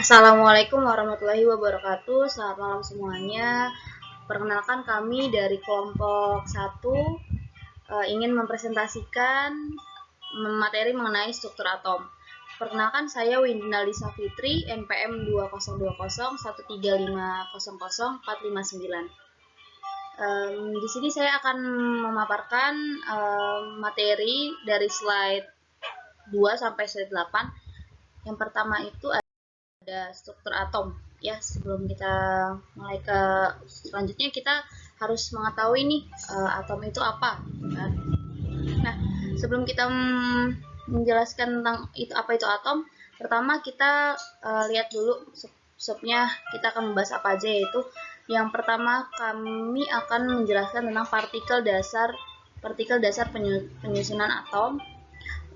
Assalamualaikum warahmatullahi wabarakatuh. Selamat malam semuanya. Perkenalkan kami dari kelompok 1 ingin mempresentasikan materi mengenai struktur atom. Perkenalkan saya Windina Lisa Fitri, NPM 20201335000459. Di sini saya akan memaparkan materi dari slide 2 sampai slide 8. Yang pertama itu ada struktur atom. Ya, sebelum kita mulai ke selanjutnya, kita harus mengetahui nih atom itu apa. Nah, sebelum kita menjelaskan tentang apa itu atom, pertama kita lihat dulu subnya. Kita akan membahas apa aja, yaitu yang pertama kami akan menjelaskan tentang partikel dasar penyusunan atom.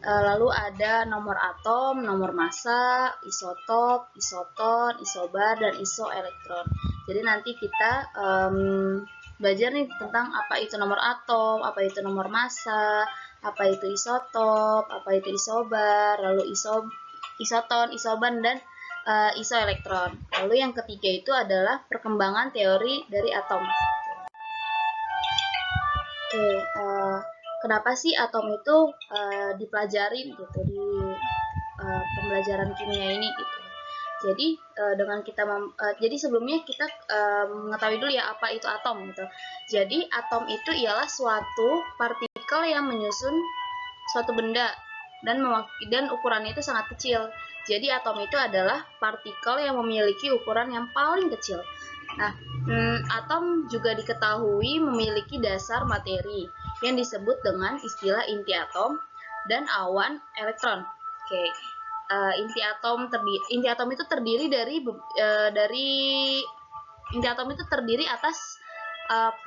Lalu ada nomor atom, nomor massa, isotop, isoton, isobar, dan isoelektron. Jadi nanti kita belajar nih tentang apa itu nomor atom, apa itu nomor massa, apa itu isotop, apa itu isobar, lalu isoton, isoban, dan isoelektron. Lalu yang ketiga itu adalah perkembangan teori dari atom. Oke, kenapa sih atom itu dipelajari gitu di pembelajaran kimia ini gitu. Jadi dengan kita jadi sebelumnya kita mengetahui dulu ya apa itu atom gitu. Jadi atom itu ialah suatu partikel yang menyusun suatu benda dan ukurannya itu sangat kecil. Jadi atom itu adalah partikel yang memiliki ukuran yang paling kecil. Nah, atom juga diketahui memiliki dasar materi yang disebut dengan istilah inti atom dan awan elektron. Oke, inti atom itu terdiri atas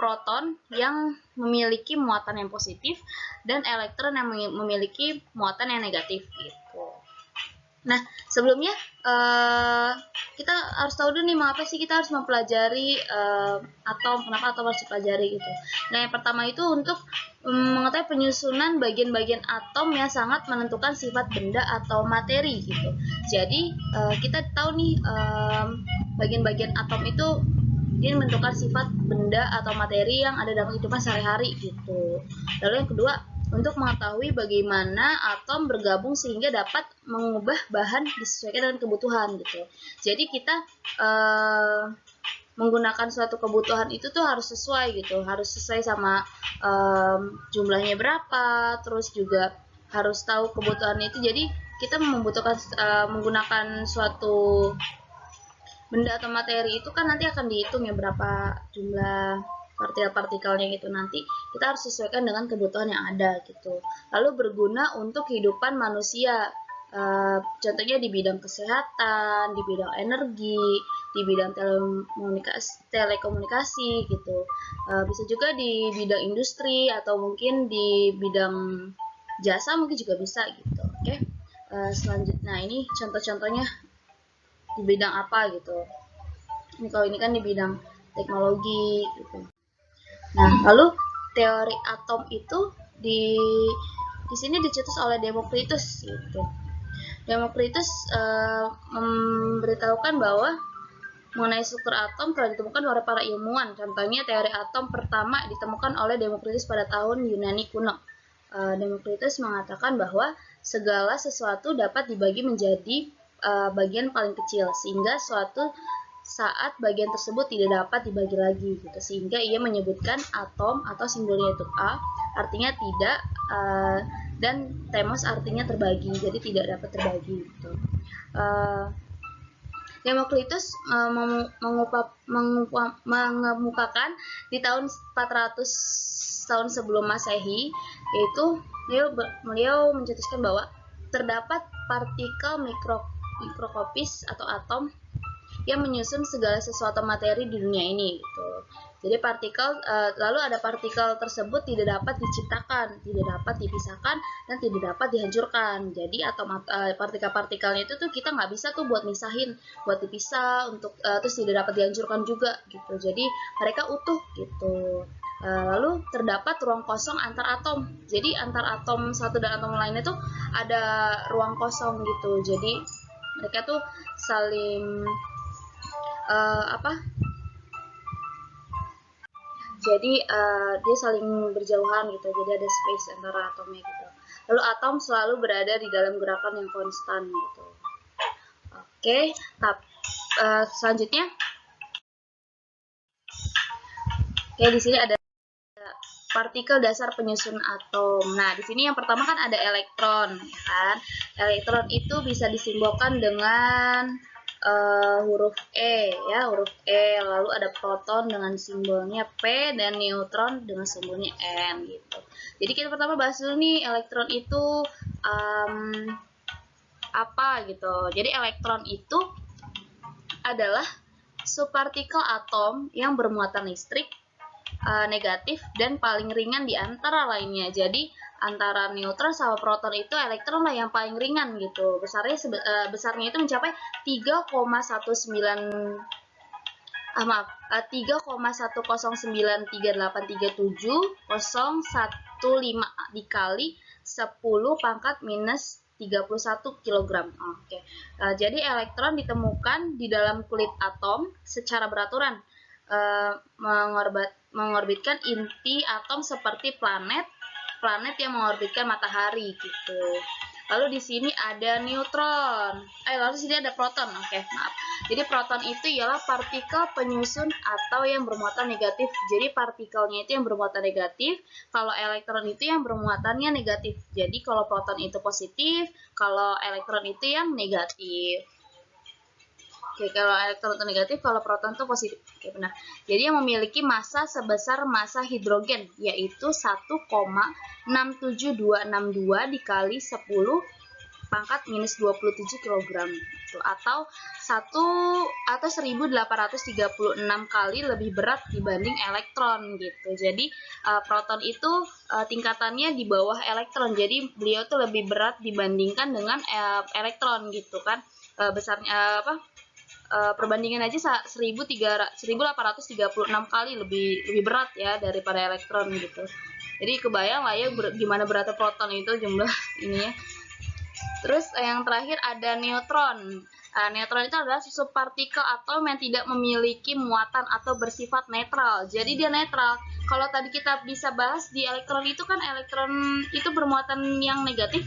proton yang memiliki muatan yang positif dan elektron yang memiliki muatan yang negatif gitu. Nah, sebelumnya kita harus tahu dulu nih mengapa sih kita harus mempelajari atom, kenapa atom harus dipelajari gitu. Nah, yang pertama itu untuk mengetahui penyusunan bagian-bagian atom yang sangat menentukan sifat benda atau materi gitu. Jadi kita tahu nih bagian-bagian atom itu dia menentukan sifat benda atau materi yang ada dalam kehidupan sehari-hari gitu. Lalu yang kedua, untuk mengetahui bagaimana atom bergabung sehingga dapat mengubah bahan disesuaikan dengan kebutuhan gitu. Jadi kita menggunakan suatu kebutuhan itu tuh harus sesuai gitu, harus sesuai sama jumlahnya berapa, terus juga harus tahu kebutuhan itu. Jadi kita membutuhkan menggunakan suatu benda atau materi itu kan nanti akan dihitung ya berapa jumlah partikel-partikelnya gitu, nanti kita harus sesuaikan dengan kebutuhan yang ada gitu. Lalu berguna untuk kehidupan manusia, contohnya di bidang kesehatan, di bidang energi, di bidang telekomunikasi gitu, bisa juga di bidang industri atau mungkin di bidang jasa mungkin juga bisa gitu. Oke, selanjutnya ini contoh-contohnya di bidang apa gitu. Ini kalau ini kan di bidang teknologi gitu. Nah, lalu teori atom itu di sini dicetus oleh Demokritus gitu. Demokritus memberitahukan bahwa mengenai struktur atom telah ditemukan oleh para ilmuwan. Contohnya teori atom pertama ditemukan oleh Demokritus pada tahun Yunani kuno. Demokritus mengatakan bahwa segala sesuatu dapat dibagi menjadi bagian paling kecil, sehingga suatu saat bagian tersebut tidak dapat dibagi lagi gitu. Sehingga ia menyebutkan atom atau simbolnya itu A artinya tidak, dan temos artinya terbagi, jadi tidak dapat terbagi gitu. Demokritus mengemukakan di tahun 400 tahun sebelum Masehi, yaitu beliau mencetuskan bahwa terdapat partikel mikroskopis atau atom yang menyusun segala sesuatu materi di dunia ini gitu. Jadi lalu ada partikel tersebut tidak dapat diciptakan, tidak dapat dipisahkan, dan tidak dapat dihancurkan. Jadi partikel-partikelnya itu tuh kita nggak bisa tuh buat misahin, buat dipisah, untuk terus tidak dapat dihancurkan juga gitu. Jadi mereka utuh gitu. Lalu terdapat ruang kosong antar atom. Jadi antar atom satu dan atom lainnya tuh ada ruang kosong gitu. Jadi mereka tuh saling jadi dia saling berjauhan gitu, jadi ada space antara atomnya gitu. Lalu atom selalu berada di dalam gerakan yang konstan gitu. Oke, selanjutnya, di sini ada partikel dasar penyusun atom. Nah, di sini yang pertama kan ada elektron, kan? Elektron itu bisa disimbolkan dengan huruf E, ya, huruf E. Lalu ada proton dengan simbolnya P dan neutron dengan simbolnya N, gitu. Jadi kita pertama bahas dulu nih elektron itu apa gitu. Jadi elektron itu adalah subpartikel atom yang bermuatan listrik negatif dan paling ringan di antara lainnya. Jadi antara neutron sama proton itu elektron lah yang paling ringan gitu. Besarnya itu mencapai 3,1093837,015 dikali 10 pangkat minus 31 kg. Oke. Jadi elektron ditemukan di dalam kulit atom secara beraturan, mengorbitkan inti atom seperti planet yang mengorbitkan matahari gitu. Lalu di sini ada neutron. Lalu di sini ada proton. Oke, maaf. Jadi proton itu ialah partikel penyusun atau yang bermuatan negatif. Jadi partikelnya itu yang bermuatan negatif, kalau elektron itu yang bermuatannya negatif. Jadi kalau proton itu positif, kalau elektron itu yang negatif. Oke, kalau elektron itu negatif, kalau proton itu positif. Oke, benar. Jadi yang memiliki massa sebesar massa hidrogen, yaitu 1,67262 dikali 10 pangkat minus 27 kg. Atau 1836 kali lebih berat dibanding elektron gitu. Jadi proton itu tingkatannya di bawah elektron. Jadi beliau tuh lebih berat dibandingkan dengan elektron gitu kan. Besarnya perbandingan aja 1836 kali lebih berat ya daripada elektron gitu. Jadi kebayang lah ya gimana beratnya proton itu jumlah ininya. Terus yang terakhir ada neutron. Neutron itu adalah subpartikel atom yang tidak memiliki muatan atau bersifat netral. Jadi dia netral. Kalau tadi kita bisa bahas di elektron itu kan elektron itu bermuatan yang negatif.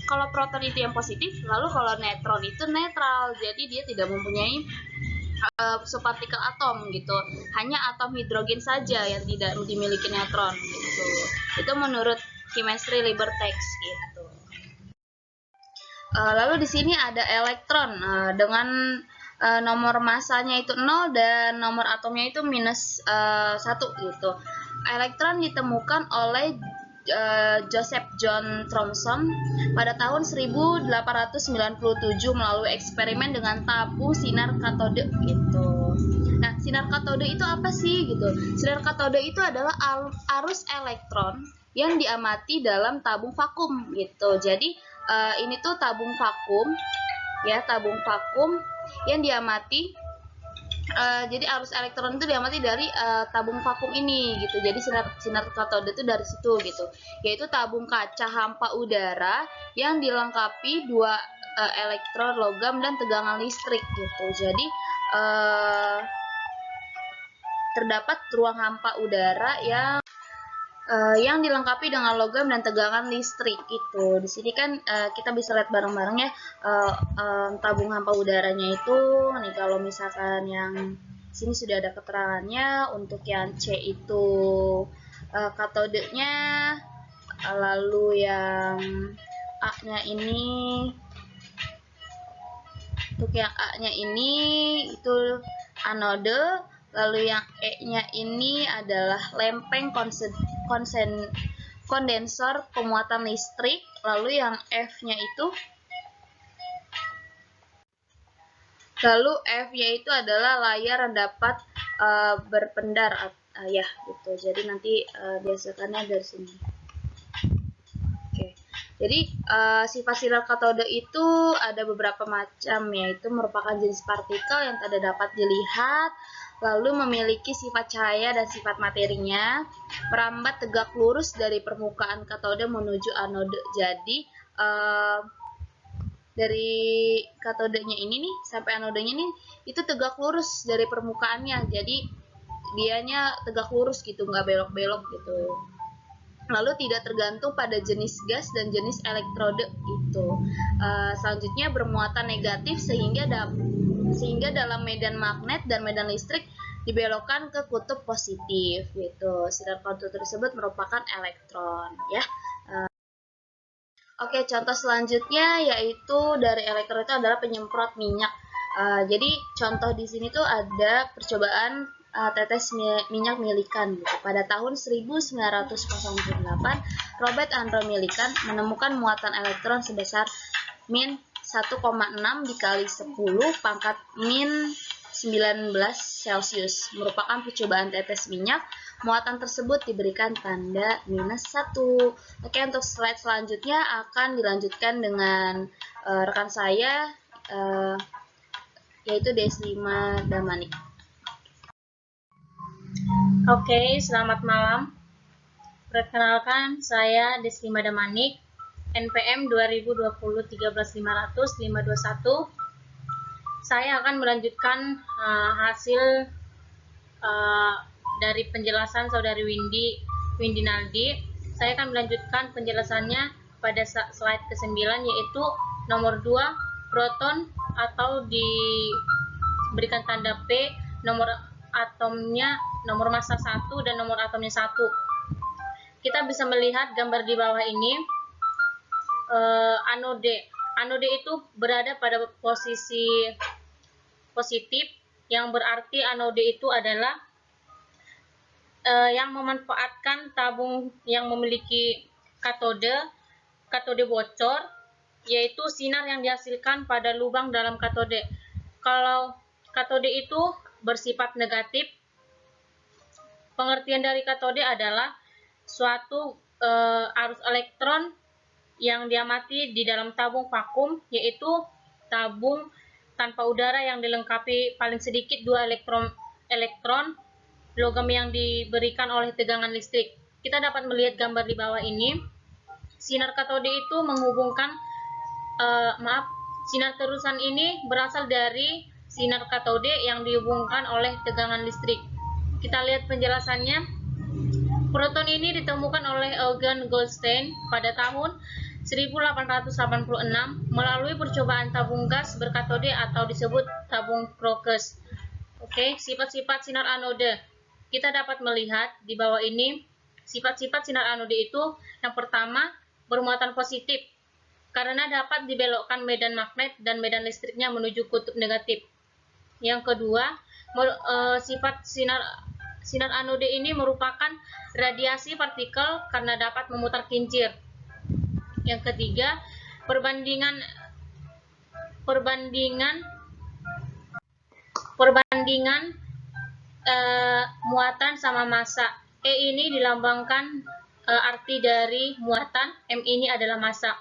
Kalau proton itu yang positif, lalu kalau neutron itu netral, jadi dia tidak mempunyai subpartikel atom gitu. Hanya atom hidrogen saja yang tidak dimiliki neutron gitu. Itu menurut chemistry LibreText gitu. Lalu di sini ada elektron dengan nomor massanya itu 0 dan nomor atomnya itu minus 1 gitu. Elektron ditemukan oleh Joseph John Thomson pada tahun 1897 melalui eksperimen dengan tabung sinar katode gitu. Nah, sinar katode itu apa sih gitu? Sinar katode itu adalah arus elektron yang diamati dalam tabung vakum gitu. Jadi ini tuh tabung vakum ya, tabung vakum yang diamati. Jadi arus elektron itu diamati dari tabung vakum ini gitu. Jadi sinar katode itu dari situ gitu. Yaitu tabung kaca hampa udara yang dilengkapi 2 elektron logam dan tegangan listrik gitu. Jadi terdapat ruang hampa udara yang dilengkapi dengan logam dan tegangan listrik itu. Di sini kan kita bisa lihat bareng-bareng ya tabung hampa udaranya itu. Nih kalau misalkan yang sini sudah ada keterangannya. Untuk yang C itu katodenya, lalu yang A-nya ini, untuk yang A-nya ini itu anode. Lalu yang E-nya ini adalah lempeng kondensor pemuatan listrik. Lalu yang F-nya itu itu adalah layar yang dapat berpendar ya gitu. Jadi nanti dihasilkannya dari sini. Oke. Jadi sifat sinar katode itu ada beberapa macam, yaitu merupakan jenis partikel yang tidak dapat dilihat, lalu memiliki sifat cahaya dan sifat materinya, merambat tegak lurus dari permukaan katode menuju anode. Jadi dari katodenya ini nih sampai anodenya nih itu tegak lurus dari permukaannya, jadi dianya tegak lurus gitu, nggak belok-belok gitu. Lalu tidak tergantung pada jenis gas dan jenis elektrode itu. Selanjutnya bermuatan negatif sehingga dalam medan magnet dan medan listrik dibelokkan ke kutub positif gitu. Sinar katode tersebut merupakan elektron ya. Oke, contoh selanjutnya yaitu dari elektron itu adalah penyemprot minyak. Jadi contoh di sini tuh ada percobaan tetes minyak Millikan gitu. Pada tahun 1908, Robert Andrew Millikan menemukan muatan elektron sebesar min 1,6 dikali 10 pangkat min 19 Celcius. Merupakan percobaan tetes minyak. Muatan tersebut diberikan tanda -1. Oke, untuk slide selanjutnya akan dilanjutkan dengan rekan saya, yaitu Deslima Damanik. Oke, selamat malam. Perkenalkan, saya Deslima Damanik, NPM 2020 13500 521. Saya akan melanjutkan hasil dari penjelasan Saudari Windy Naldi. Saya akan melanjutkan penjelasannya pada slide ke-9, yaitu nomor 2, proton atau diberikan tanda P, nomor atomnya, nomor massa 1 dan nomor atomnya 1. Kita bisa melihat gambar di bawah ini, anode. Anode itu berada pada posisi positif, yang berarti anode itu adalah yang memanfaatkan tabung yang memiliki katode bocor, yaitu sinar yang dihasilkan pada lubang dalam katode. Kalau katode itu bersifat negatif, pengertian dari katode adalah suatu arus elektron yang diamati di dalam tabung vakum, yaitu tabung tanpa udara yang dilengkapi paling sedikit 2 elektron logam yang diberikan oleh tegangan listrik. Kita dapat melihat gambar di bawah ini. Sinar katode itu menghubungkan, sinar terusan ini berasal dari sinar katode yang dihubungkan oleh tegangan listrik. Kita lihat penjelasannya. Proton ini ditemukan oleh Eugen Goldstein pada tahun 1886 melalui percobaan tabung gas berkatode atau disebut tabung Crookes. Oke, sifat-sifat sinar anode. Kita dapat melihat di bawah ini sifat-sifat sinar anode itu. Yang pertama, bermuatan positif karena dapat dibelokkan medan magnet dan medan listriknya menuju kutub negatif. Yang kedua, sifat sinar anode ini merupakan radiasi partikel karena dapat memutar kincir. Yang ketiga, perbandingan muatan sama massa. E ini dilambangkan arti dari muatan, M ini adalah massa.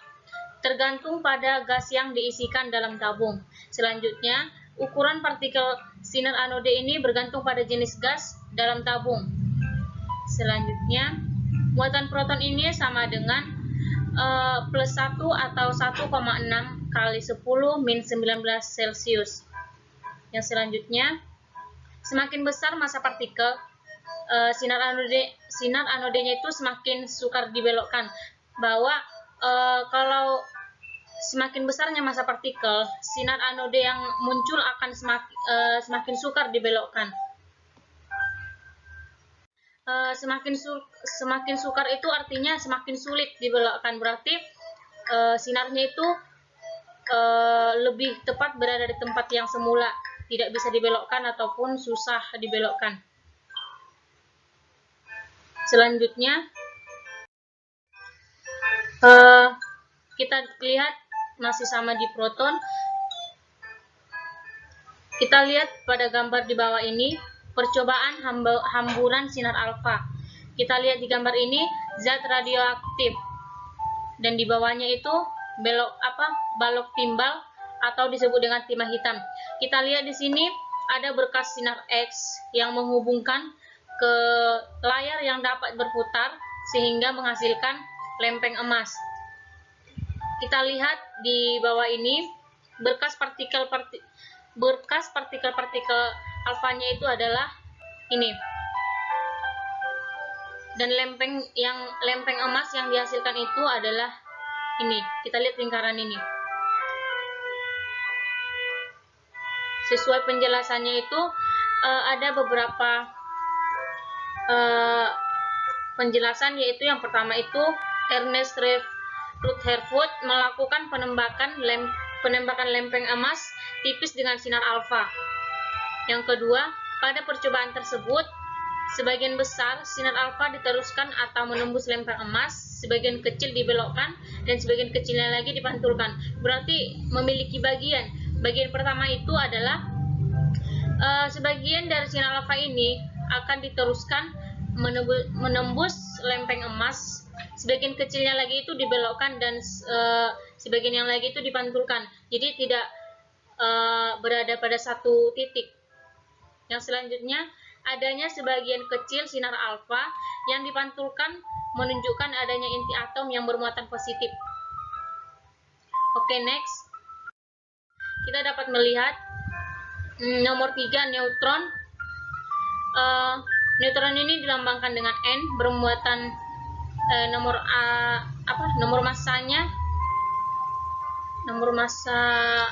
Tergantung pada gas yang diisikan dalam tabung. Selanjutnya, ukuran partikel sinar anode ini bergantung pada jenis gas dalam tabung. Selanjutnya, muatan proton ini sama dengan +1 atau 1,6 kali 10 min 19 Celcius. Yang selanjutnya, semakin besar massa partikel, sinar anodenya itu semakin sukar dibelokkan. Bahwa kalau semakin besarnya massa partikel, sinar anode yang muncul akan semakin sukar dibelokkan. Semakin sukar itu artinya semakin sulit dibelokkan, berarti sinarnya itu lebih tepat berada di tempat yang semula, tidak bisa dibelokkan ataupun susah dibelokkan. Selanjutnya, kita lihat masih sama di proton. Kita lihat pada gambar di bawah ini, percobaan hamburan sinar alfa. Kita lihat di gambar ini zat radioaktif, dan di bawahnya itu balok timbal atau disebut dengan timah hitam. Kita lihat di sini ada berkas sinar X yang menghubungkan ke layar yang dapat berputar sehingga menghasilkan lempeng emas. kita lihat di bawah ini berkas partikel-partikel alfanya itu adalah ini. Dan lempeng emas yang dihasilkan itu adalah ini. Kita lihat lingkaran ini. Sesuai penjelasannya itu ada beberapa penjelasan, yaitu yang pertama itu Ernest Rutherford melakukan penembakan lempeng emas tipis dengan sinar alfa. Yang kedua, pada percobaan tersebut sebagian besar sinar alfa diteruskan atau menembus lempeng emas, sebagian kecil dibelokkan, dan sebagian kecilnya lagi dipantulkan. Berarti memiliki bagian pertama itu adalah sebagian dari sinar alfa ini akan diteruskan menembus lempeng emas, sebagian kecilnya lagi itu dibelokkan, dan sebagian yang lagi itu dipantulkan. Jadi tidak berada pada satu titik. Yang selanjutnya, adanya sebagian kecil sinar alfa yang dipantulkan menunjukkan adanya inti atom yang bermuatan positif. Oke, next. Kita dapat melihat nomor 3, neutron. Neutron ini dilambangkan dengan N, bermuatan nomor massanya, nomor massa.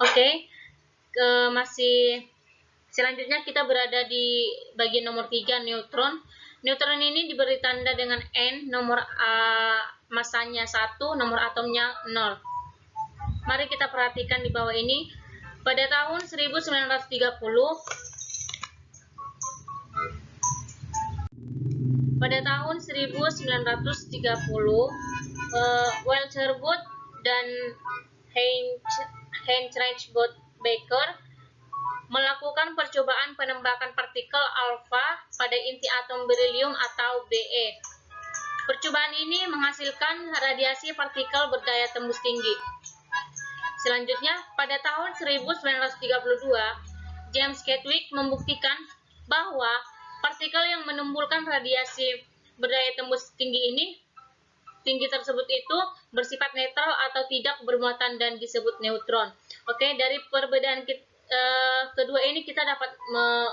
Oke. Masih selanjutnya kita berada di bagian nomor 3, neutron. Neutron ini diberi tanda dengan N, nomor massanya 1, nomor atomnya 0. Mari kita perhatikan di bawah ini. Pada tahun 1930, Walter Boot dan Heinrich Baker melakukan percobaan penembakan partikel alfa pada inti atom berilium atau Be. Percobaan ini menghasilkan radiasi partikel berdaya tembus tinggi. Selanjutnya, pada tahun 1932, James Chadwick membuktikan bahwa partikel yang menimbulkan radiasi berdaya tembus tinggi tersebut itu bersifat netral atau tidak bermuatan dan disebut neutron. Oke, dari perbedaan kedua ini kita dapat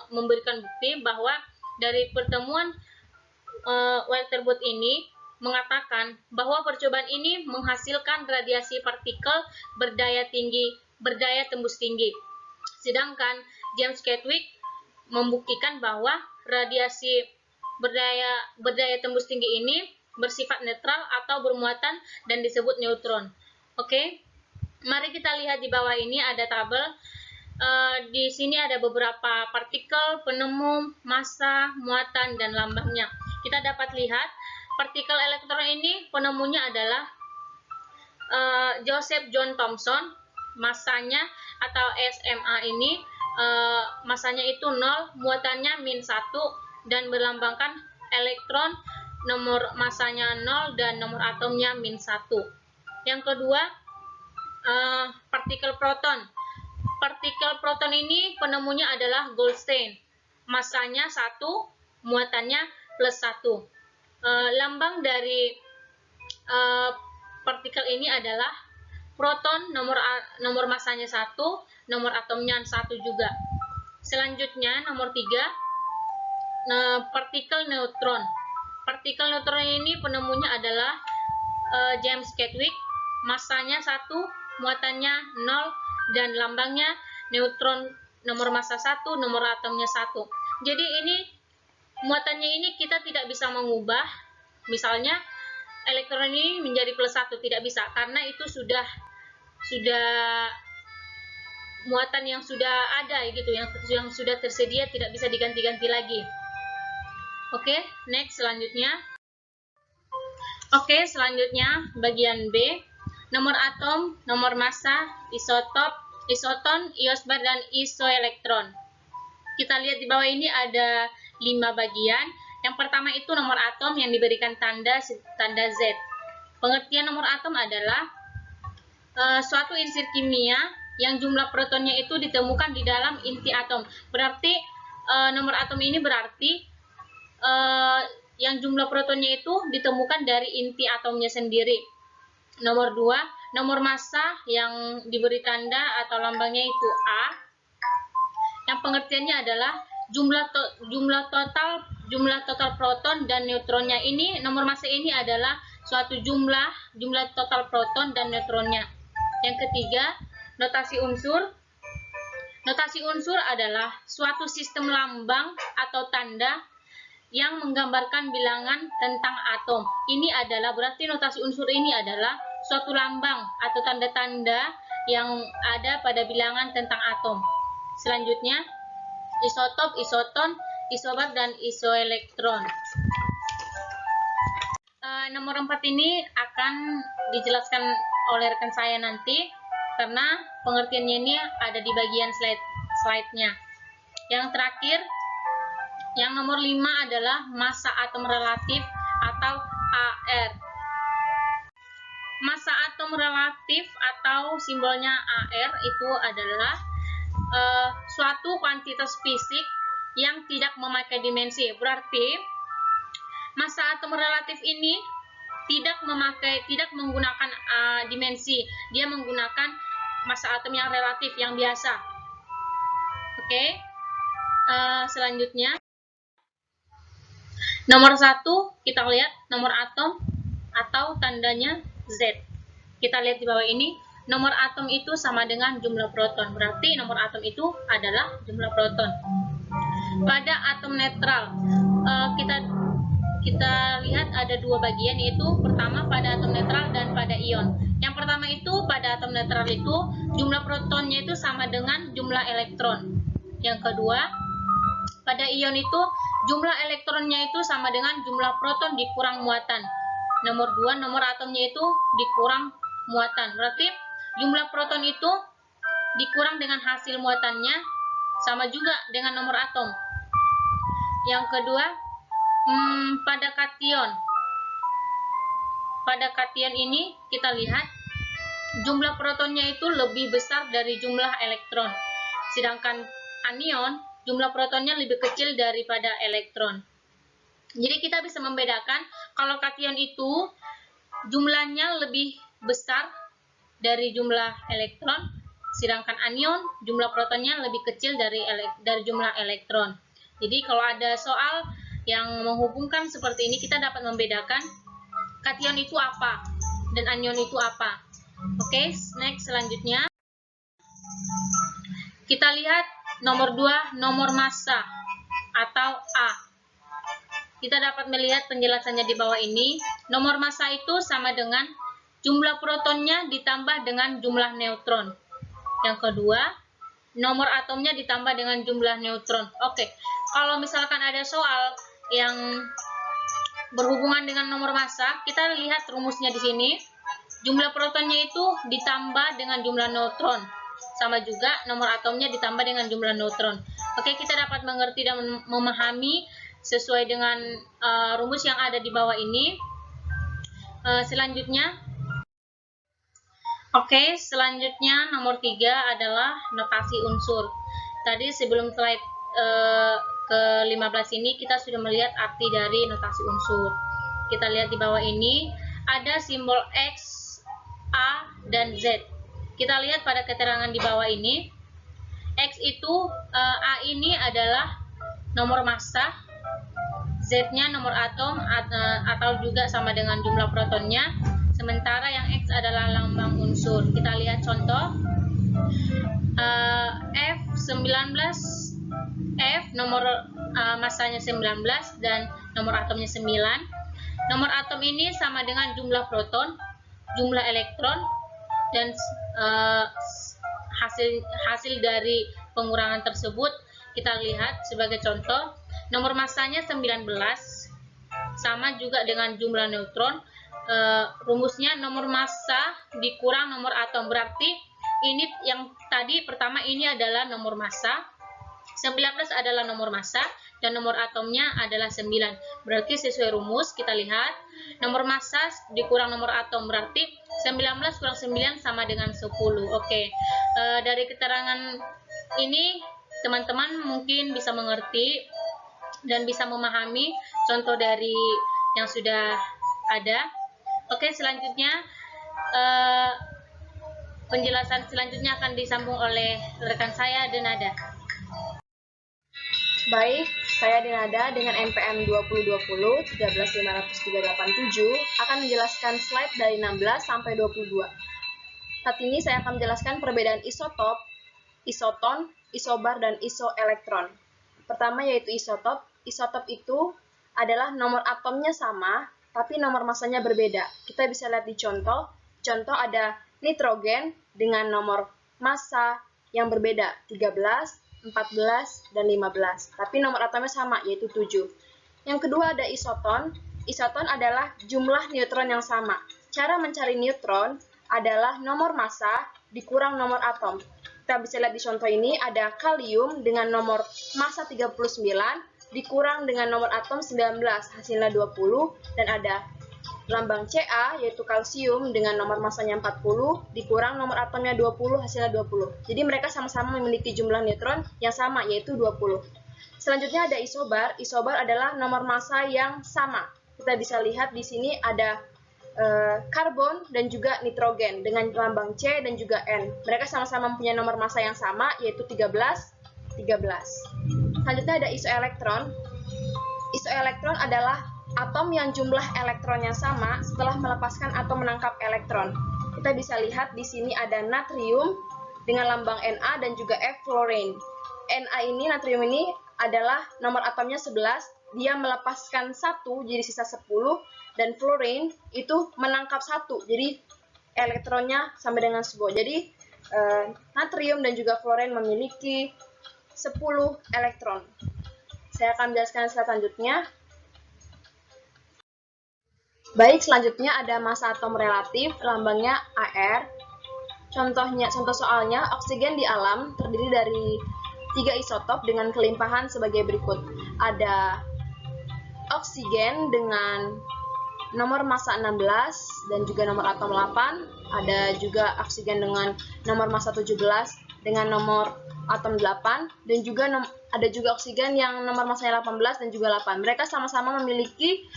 memberikan bukti bahwa dari pertemuan Walter Boot ini mengatakan bahwa percobaan ini menghasilkan radiasi partikel berdaya tembus tinggi. Sedangkan James Chadwick membuktikan bahwa radiasi berdaya tembus tinggi ini bersifat netral atau bermuatan dan disebut neutron. Oke. Mari kita lihat di bawah ini ada tabel. Di sini ada beberapa partikel, penemu, massa, muatan, dan lambangnya. Kita dapat lihat partikel elektron ini penemunya adalah Joseph John Thomson. Massanya atau SMA ini massanya itu 0, muatannya -1, dan berlambangkan elektron, nomor massanya 0 dan nomor atomnya -1. Yang kedua, partikel proton. Partikel proton ini penemunya adalah Goldstein. Massanya 1, muatannya +1. Lambang dari partikel ini adalah proton, nomor massanya 1, nomor atomnya 1 juga. Selanjutnya, nomor 3, partikel neutron. Partikel neutron ini penemunya adalah James Chadwick. Massanya 1, muatannya 0, dan lambangnya neutron, nomor massa 1, nomor atomnya 1. Jadi ini muatannya ini kita tidak bisa mengubah. Misalnya elektron ini menjadi +1, tidak bisa, karena itu sudah muatan yang sudah ada gitu, yang sudah tersedia, tidak bisa diganti-ganti lagi. Oke, next selanjutnya. Oke, selanjutnya bagian B. Nomor atom, nomor massa, isotop, isoton, iosbar, dan isoelektron. Kita lihat di bawah ini ada 5 bagian. Yang pertama itu nomor atom yang diberikan tanda Z. Pengertian nomor atom adalah suatu insir kimia yang jumlah protonnya itu ditemukan di dalam inti atom. Berarti nomor atom ini berarti yang jumlah protonnya itu ditemukan dari inti atomnya sendiri. Nomor 2, nomor massa yang diberi tanda atau lambangnya itu A, yang pengertiannya adalah jumlah total proton dan neutronnya. Ini nomor massa ini adalah suatu jumlah total proton dan neutronnya. Yang ketiga, notasi unsur. Notasi unsur adalah suatu sistem lambang atau tanda yang menggambarkan bilangan tentang atom. Ini adalah berarti notasi unsur ini adalah suatu lambang atau tanda-tanda yang ada pada bilangan tentang atom. Selanjutnya, isotop, isoton, isobar, dan isoelektron. Nomor 4 ini akan dijelaskan oleh rekan saya nanti, karena pengertiannya ini ada di bagian slide-nya. Yang terakhir, yang nomor 5 adalah massa atom relatif atau AR. Massa atom relatif atau simbolnya AR itu adalah suatu kuantitas fisik yang tidak memakai dimensi. Berarti massa atom relatif ini tidak menggunakan dimensi. Dia menggunakan massa atom yang relatif, yang biasa. Oke. Selanjutnya, nomor 1 kita lihat nomor atom atau tandanya Z. Kita lihat di bawah ini, nomor atom itu sama dengan jumlah proton. Berarti nomor atom itu adalah jumlah proton. Pada atom netral, kita lihat ada dua bagian, yaitu pertama pada atom netral dan pada ion. Yang pertama itu pada atom netral itu jumlah protonnya itu sama dengan jumlah elektron. Yang kedua, pada ion itu jumlah elektronnya itu sama dengan jumlah proton dikurang muatan. Nomor 2, nomor atomnya itu dikurang muatan. Berarti jumlah proton itu dikurang dengan hasil muatannya sama juga dengan nomor atom. Yang kedua, pada kation. Pada kation ini kita lihat jumlah protonnya itu lebih besar dari jumlah elektron. Sedangkan anion, jumlah protonnya lebih kecil daripada elektron. Jadi kita bisa membedakan kalau kation itu jumlahnya lebih besar dari jumlah elektron, sedangkan anion jumlah protonnya lebih kecil dari jumlah elektron. Jadi kalau ada soal yang menghubungkan seperti ini, kita dapat membedakan kation itu apa dan anion itu apa. Oke, next, selanjutnya kita lihat nomor 2, nomor massa atau A. Kita dapat melihat penjelasannya di bawah ini. Nomor massa itu sama dengan jumlah protonnya ditambah dengan jumlah neutron. Yang kedua, nomor atomnya ditambah dengan jumlah neutron. Oke, kalau misalkan ada soal yang berhubungan dengan nomor massa, kita lihat rumusnya di sini. Jumlah protonnya itu ditambah dengan jumlah neutron. Sama juga nomor atomnya ditambah dengan jumlah neutron. Oke, kita dapat mengerti dan memahami sesuai dengan rumus yang ada di bawah ini. Selanjutnya, nomor 3 adalah notasi unsur. Tadi sebelum slide ke-15 ini kita sudah melihat arti dari notasi unsur. Kita lihat di bawah ini ada simbol X, A, dan Z. Kita lihat pada keterangan di bawah ini. X itu, A ini adalah nomor massa, Z-nya nomor atom atau juga sama dengan jumlah protonnya, sementara yang X adalah lambang unsur. Kita lihat contoh. F nomor massanya 19 dan nomor atomnya 9. Nomor atom ini sama dengan jumlah proton, jumlah elektron, dan hasil dari pengurangan tersebut kita lihat sebagai contoh. Nomor massanya 19 sama juga dengan jumlah neutron. Rumusnya nomor massa dikurang nomor atom. Berarti ini yang tadi pertama ini adalah nomor massa, 19 adalah nomor massa, dan nomor atomnya adalah 9. Berarti sesuai rumus kita lihat nomor massa dikurang nomor atom, berarti 19 kurang 9 sama dengan 10. Oke, dari keterangan ini teman-teman mungkin bisa mengerti dan bisa memahami contoh dari yang sudah ada. Oke, selanjutnya penjelasan selanjutnya akan disambung oleh rekan saya, Denada. Baik, saya Denada dengan NPM 2020 1350387 akan menjelaskan slide dari 16 sampai 22. Saat ini saya akan menjelaskan perbedaan isotop, isoton, isobar, dan isoelektron. Pertama yaitu isotop. Isotop itu adalah nomor atomnya sama, tapi nomor masanya berbeda. Kita bisa lihat di contoh. Contoh ada nitrogen dengan nomor massa yang berbeda, 13, 14, dan 15. Tapi nomor atomnya sama, yaitu 7. Yang kedua ada isoton. Isoton adalah jumlah neutron yang sama. Cara mencari neutron adalah nomor massa dikurang nomor atom. Kita bisa lihat di contoh ini ada kalium dengan nomor massa 39 dikurang dengan nomor atom 19, hasilnya 20, dan ada lambang Ca yaitu kalsium dengan nomor massanya 40 dikurang nomor atomnya 20, hasilnya 20. Jadi mereka sama-sama memiliki jumlah neutron yang sama yaitu 20. Selanjutnya ada isobar. Isobar adalah nomor massa yang sama. Kita bisa lihat di sini ada karbon dan juga nitrogen dengan lambang C dan juga N. Mereka sama-sama mempunyai nomor massa yang sama yaitu 13, 13. Selanjutnya ada isoelektron. Isoelektron adalah atom yang jumlah elektronnya sama setelah melepaskan atau menangkap elektron. Kita bisa lihat di sini ada natrium dengan lambang Na dan juga F fluorine. Na ini, natrium ini adalah nomor atomnya 11, dia melepaskan 1 jadi sisa 10, dan fluorine itu menangkap 1, jadi elektronnya sama dengan 10. Jadi natrium dan juga fluorine memiliki 10 elektron. Saya akan menjelaskan selanjutnya. Baik, selanjutnya ada massa atom relatif, lambangnya Ar. Contoh soalnya, oksigen di alam terdiri dari 3 isotop dengan kelimpahan sebagai berikut. Ada oksigen dengan nomor massa 16 dan juga nomor atom 8. Ada juga oksigen dengan nomor massa 17 dengan nomor atom 8. Dan juga ada juga oksigen yang nomor massanya 18 dan juga 8. Mereka sama-sama memiliki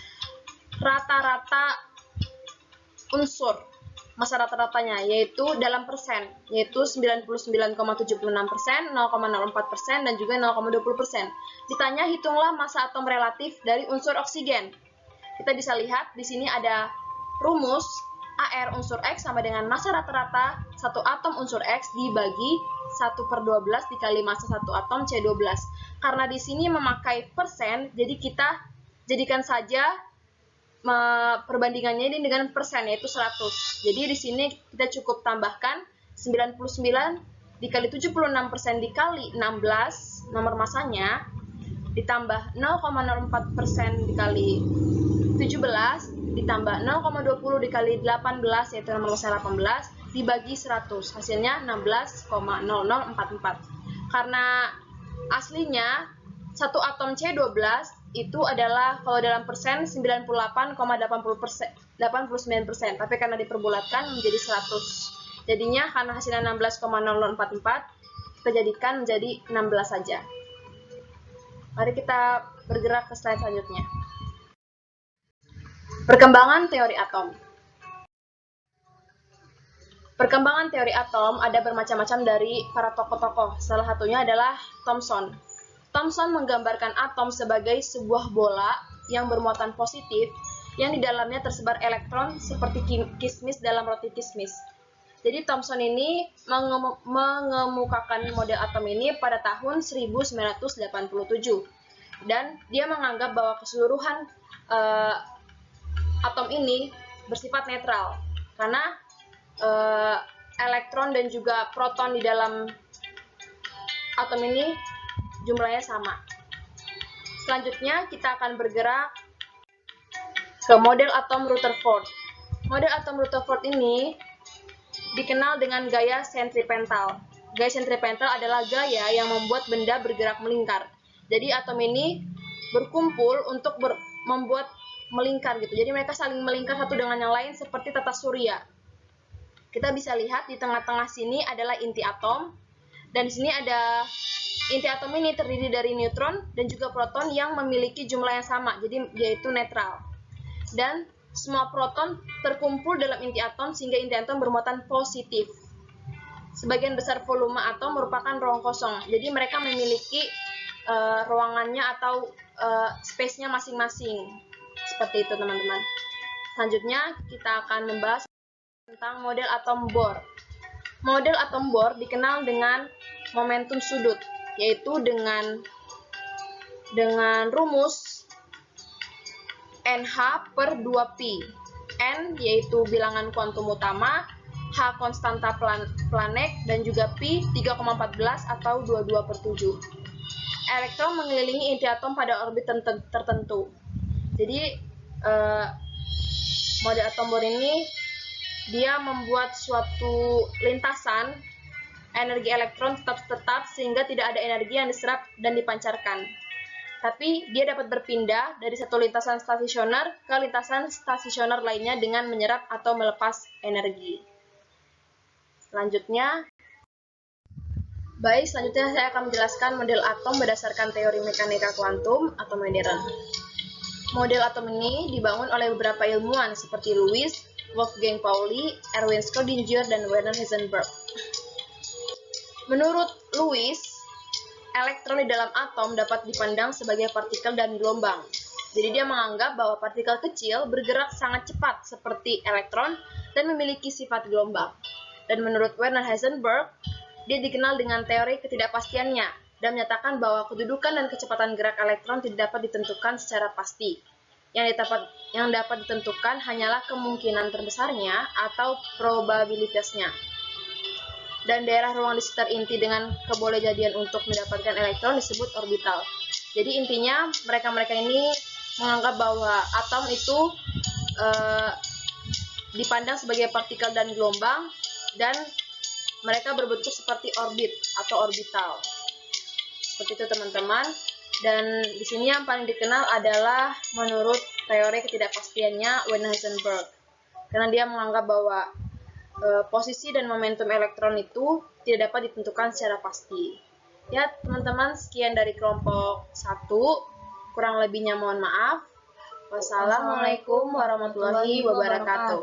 rata-rata unsur massa rata-ratanya yaitu dalam persen, yaitu 99,76%, 0,04%, dan juga 0,20%. Ditanya hitunglah massa atom relatif dari unsur oksigen. Kita bisa lihat di sini ada rumus Ar unsur X sama dengan massa rata-rata satu atom unsur X dibagi 1/12 dikali massa satu atom C12. Karena di sini memakai persen, jadi kita jadikan saja perbandingannya ini dengan persen, yaitu 100. Jadi di sini kita cukup tambahkan 99 dikali 76% dikali 16 nomor masanya, ditambah 0,04% dikali 17, ditambah 0,20 dikali 18 yaitu nomor massa 18, dibagi 100, hasilnya 16,0044. Karena aslinya satu atom C12 itu adalah kalau dalam persen 98,89%, tapi karena diperbulatkan menjadi 100. Jadinya karena hasilnya 16,0044, kita jadikan menjadi 16 saja. Mari kita bergerak ke slide selanjutnya. Perkembangan teori atom. Perkembangan teori atom ada bermacam-macam dari para tokoh-tokoh. Salah satunya adalah Thomson. Thomson menggambarkan atom sebagai sebuah bola yang bermuatan positif yang di dalamnya tersebar elektron seperti kismis dalam roti kismis. Jadi Thomson ini mengemukakan model atom ini pada tahun 1987 dan dia menganggap bahwa keseluruhan atom ini bersifat netral karena elektron dan juga proton di dalam atom ini jumlahnya sama. Selanjutnya kita akan bergerak ke model atom Rutherford. Model atom Rutherford ini dikenal dengan gaya sentripetal. Gaya sentripetal adalah gaya yang membuat benda bergerak melingkar. Jadi atom ini berkumpul untuk membuat melingkar gitu. Jadi mereka saling melingkar satu dengan yang lain seperti tata surya. Kita bisa lihat di tengah-tengah sini adalah inti atom dan di sini ada Inti atom ini terdiri dari neutron dan juga proton yang memiliki jumlah yang sama, jadi yaitu netral. Dan semua proton terkumpul dalam inti atom sehingga inti atom bermuatan positif. Sebagian besar volume atom merupakan ruang kosong, jadi mereka memiliki ruangannya atau space-nya masing-masing. Seperti itu teman-teman. Selanjutnya kita akan membahas tentang model atom Bohr. Model atom Bohr dikenal dengan momentum sudut, yaitu dengan rumus NH per 2pi. N yaitu bilangan kuantum utama, H konstanta Planck, dan juga pi 3,14 atau 22/7. Elektron mengelilingi inti atom pada orbit tertentu. Jadi model atom Bohr ini dia membuat suatu lintasan energi elektron tetap sehingga tidak ada energi yang diserap dan dipancarkan. Tapi dia dapat berpindah dari satu lintasan stasioner ke lintasan stasioner lainnya dengan menyerap atau melepas energi. Selanjutnya saya akan menjelaskan model atom berdasarkan teori mekanika kuantum atau modern. Model atom ini dibangun oleh beberapa ilmuwan seperti Lewis, Wolfgang Pauli, Erwin Schrödinger, dan Werner Heisenberg. Menurut Lewis, elektron di dalam atom dapat dipandang sebagai partikel dan gelombang. Jadi dia menganggap bahwa partikel kecil bergerak sangat cepat seperti elektron dan memiliki sifat gelombang. Dan menurut Werner Heisenberg, dia dikenal dengan teori ketidakpastiannya dan menyatakan bahwa kedudukan dan kecepatan gerak elektron tidak dapat ditentukan secara pasti. Yang dapat ditentukan hanyalah kemungkinan terbesarnya atau probabilitasnya. Dan daerah ruang di sekitar inti dengan kebolehjadian untuk mendapatkan elektron disebut orbital. Jadi intinya mereka ini menganggap bahwa atom itu dipandang sebagai partikel dan gelombang, dan mereka berbentuk seperti orbit atau orbital. Seperti itu teman-teman. Dan di sini yang paling dikenal adalah menurut teori ketidakpastiannya Werner Heisenberg. Karena dia menganggap bahwa posisi dan momentum elektron itu tidak dapat ditentukan secara pasti. Ya teman-teman, sekian dari kelompok 1. Kurang lebihnya mohon maaf. Wassalamualaikum warahmatullahi wabarakatuh.